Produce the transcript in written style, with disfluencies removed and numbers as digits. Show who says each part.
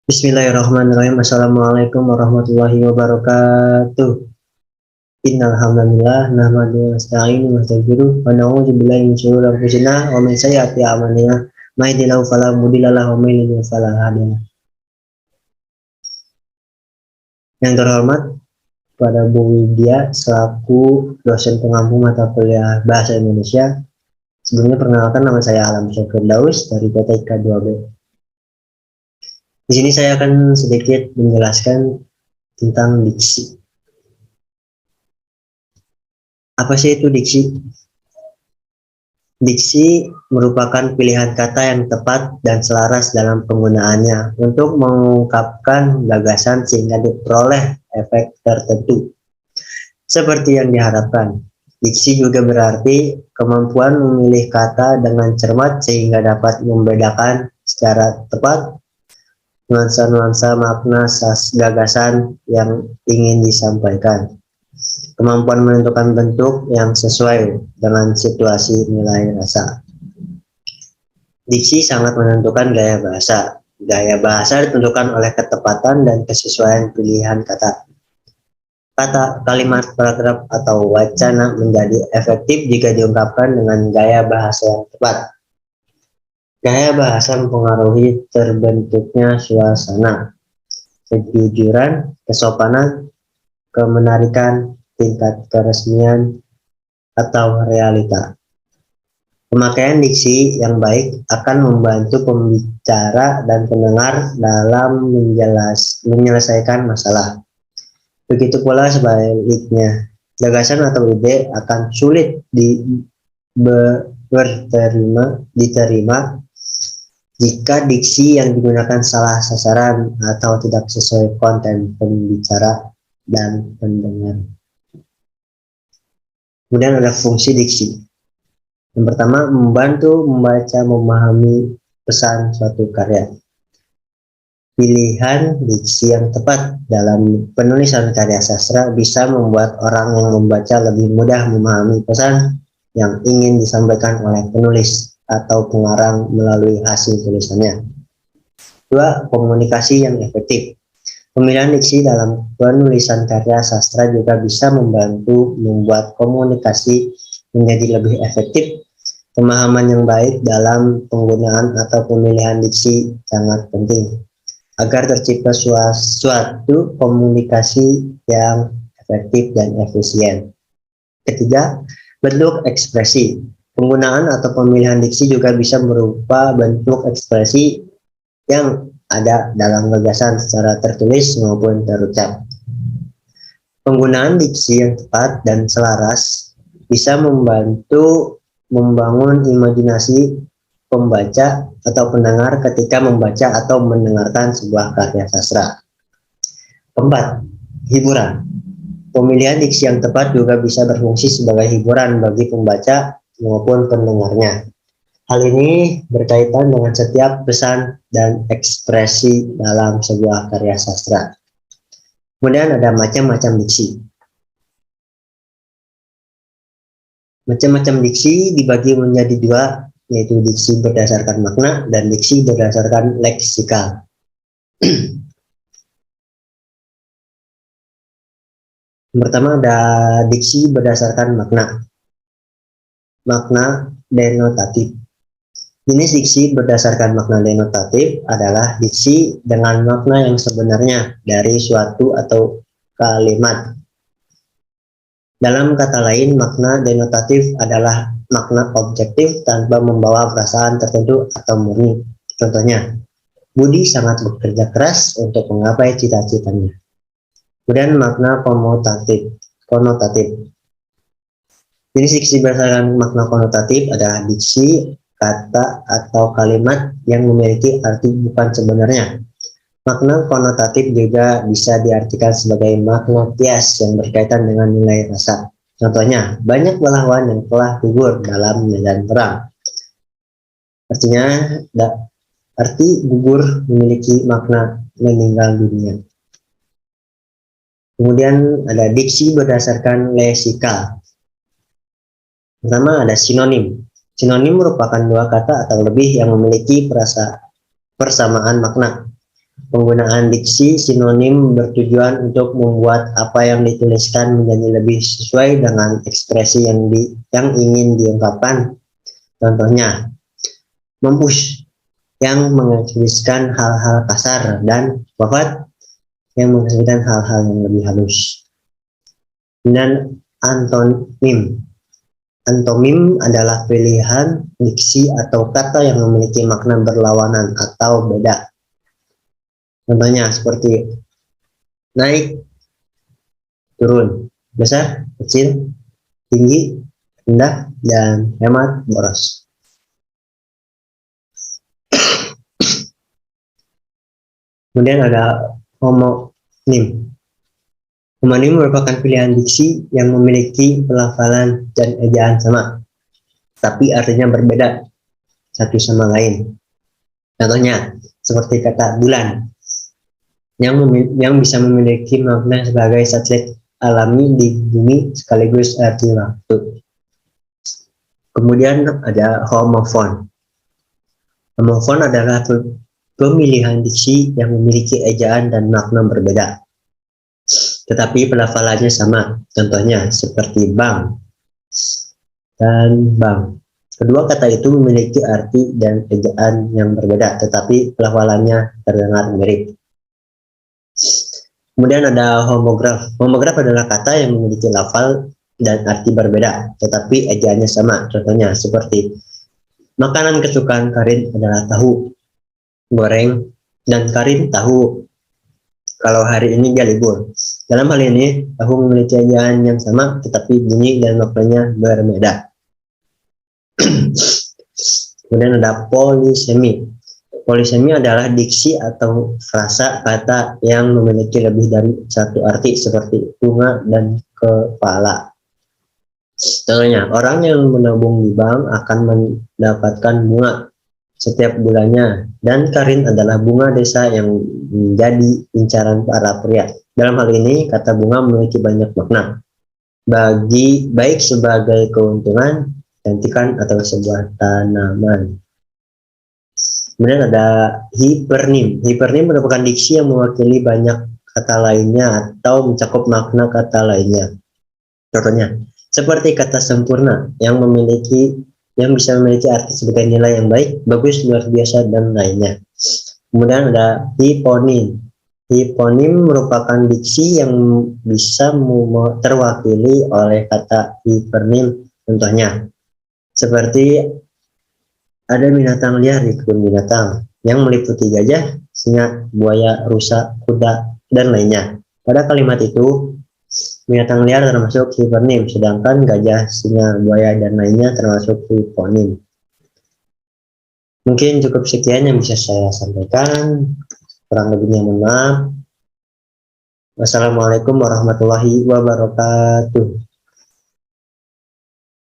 Speaker 1: Bismillahirrahmanirrahim. Assalamualaikum warahmatullahi wabarakatuh. Innal hamdalillah nahmaduhu wa nasta'inuhu wa nastaghfiruh wa na'udzu billahi min syururi anfusina wa min sayyiati a'malina. May yahdihillahu fala mudilla lahu wa may yudlil fala hadiya lahu. Yang terhormat kepada Bu Widya selaku dosen pengampu mata kuliah Bahasa Indonesia. Sebelumnya perkenalkan, nama saya Alam Syafir Daus dari PTK 2B. Di sini saya akan sedikit menjelaskan tentang diksi. Apa sih itu diksi? Diksi merupakan pilihan kata yang tepat dan selaras dalam penggunaannya untuk mengungkapkan gagasan sehingga diperoleh efek tertentu seperti yang diharapkan. Diksi juga berarti kemampuan memilih kata dengan cermat sehingga dapat membedakan secara tepat nuansa-nuansa makna gagasan yang ingin disampaikan. Kemampuan menentukan bentuk yang sesuai dengan situasi nilai rasa. Diksi sangat menentukan gaya bahasa. Gaya bahasa ditentukan oleh ketepatan dan kesesuaian pilihan kata. Kata, kalimat, paragraf, atau wacana menjadi efektif jika diungkapkan dengan gaya bahasa yang tepat. Gaya bahasa mempengaruhi terbentuknya suasana, kejujuran, kesopanan, kemenarikan, tingkat keresmian, atau realita. Pemakaian diksi yang baik akan membantu pembicara dan pendengar dalam menyelesaikan masalah. Begitu pula sebaliknya, gagasan atau ide akan sulit diterima jika diksi yang digunakan salah sasaran atau tidak sesuai konten pembicara dan pendengar. Kemudian ada fungsi diksi. Yang pertama, membantu membaca memahami pesan suatu karya. Pilihan diksi yang tepat dalam penulisan karya sastra bisa membuat orang yang membaca lebih mudah memahami pesan yang ingin disampaikan oleh penulis atau pengarang melalui hasil tulisannya. 2. Komunikasi yang efektif. Pemilihan diksi dalam penulisan karya sastra juga bisa membantu membuat komunikasi menjadi lebih efektif. Pemahaman yang baik dalam penggunaan atau pemilihan diksi sangat penting agar tercipta suatu komunikasi yang efektif dan efisien. Ketiga, bentuk ekspresi. Penggunaan atau pemilihan diksi juga bisa berupa bentuk ekspresi yang ada dalam gagasan secara tertulis maupun terucap. Penggunaan diksi yang tepat dan selaras bisa membantu membangun imajinasi pembaca atau pendengar ketika membaca atau mendengarkan sebuah karya sastra. Keempat, hiburan. Pemilihan diksi yang tepat juga bisa berfungsi sebagai hiburan bagi pembaca maupun pendengarnya. Hal ini berkaitan dengan setiap pesan dan ekspresi dalam sebuah karya sastra. Kemudian ada macam-macam diksi. Macam-macam diksi dibagi menjadi dua, yaitu diksi berdasarkan makna dan diksi berdasarkan leksikal. Pertama ada diksi berdasarkan makna. Makna denotatif. Jenis diksi berdasarkan makna denotatif adalah diksi dengan makna yang sebenarnya dari suatu atau kalimat. Dalam kata lain, makna denotatif adalah makna objektif tanpa membawa perasaan tertentu atau murni. Contohnya, Budi sangat bekerja keras untuk menggapai cita-citanya. Kemudian makna konotatif. Jenis diksi berdasarkan makna konotatif adalah diksi, kata, atau kalimat yang memiliki arti bukan sebenarnya. Makna konotatif juga bisa diartikan sebagai makna kias yang berkaitan dengan nilai rasa. Contohnya, banyak pahlawan yang telah gugur dalam medan perang. Artinya, arti gugur memiliki makna meninggal dunia. Kemudian ada diksi berdasarkan leksikal. Pertama ada sinonim. Sinonim merupakan dua kata atau lebih yang memiliki persamaan makna. Penggunaan diksi sinonim bertujuan untuk membuat apa yang dituliskan menjadi lebih sesuai dengan ekspresi yang ingin diungkapkan. Contohnya, mempush yang mengekspresikan hal-hal kasar dan wafat yang mengekspresikan hal-hal yang lebih halus. Dan antonim. Antonim adalah pilihan diksi atau kata yang memiliki makna berlawanan atau beda. Contohnya seperti naik, turun, besar, kecil, tinggi, rendah, dan hemat, boros. Kemudian ada homonim. Homonim merupakan pilihan diksi yang memiliki pelafalan dan ejaan sama, tapi artinya berbeda satu sama lain. Contohnya, seperti kata bulan, yang bisa memiliki makna sebagai satelit alami di bumi sekaligus arti waktu. Kemudian ada homofon. Homofon adalah pemilihan diksi yang memiliki ejaan dan makna berbeda, tetapi pelafalannya sama. Contohnya seperti bank dan bank. Kedua kata itu memiliki arti dan ejaan yang berbeda, tetapi pelafalannya terdengar mirip. Kemudian ada homograf. Homograf adalah kata yang memiliki lafal dan arti berbeda, tetapi ejaannya sama. Contohnya seperti makanan kesukaan Karin adalah tahu goreng dan Karin tahu kalau hari ini dia libur. Dalam hal ini, tahu memiliki ejaan yang sama, tetapi bunyi dan maknanya berbeda. Kemudian ada polisemi. Polisemi adalah diksi atau frasa kata yang memiliki lebih dari satu arti seperti bunga dan kepala. Contohnya, orang yang menabung di bank akan mendapatkan bunga setiap bulannya, dan Karin adalah bunga desa yang menjadi incaran para pria. Dalam hal ini, kata bunga memiliki banyak makna, baik sebagai keuntungan, cantikan, atau sebuah tanaman. Kemudian ada hipernim. Hipernim merupakan diksi yang mewakili banyak kata lainnya atau mencakup makna kata lainnya. Contohnya, seperti kata sempurna yang bisa memiliki arti sebagai nilai yang baik, bagus, luar biasa, dan lainnya. Kemudian ada hiponim. Hiponim merupakan diksi yang bisa terwakili oleh kata hipernim. Contohnya, seperti ada binatang liar di kebun binatang yang meliputi gajah, singa, buaya, rusa, kuda, dan lainnya. Pada kalimat itu, binatang liar termasuk hipernim, sedangkan gajah, singa, buaya, dan lainnya termasuk hiponim. Mungkin cukup sekian yang bisa saya sampaikan. Kurang lebihnya mohon maaf. Wassalamualaikum warahmatullahi wabarakatuh.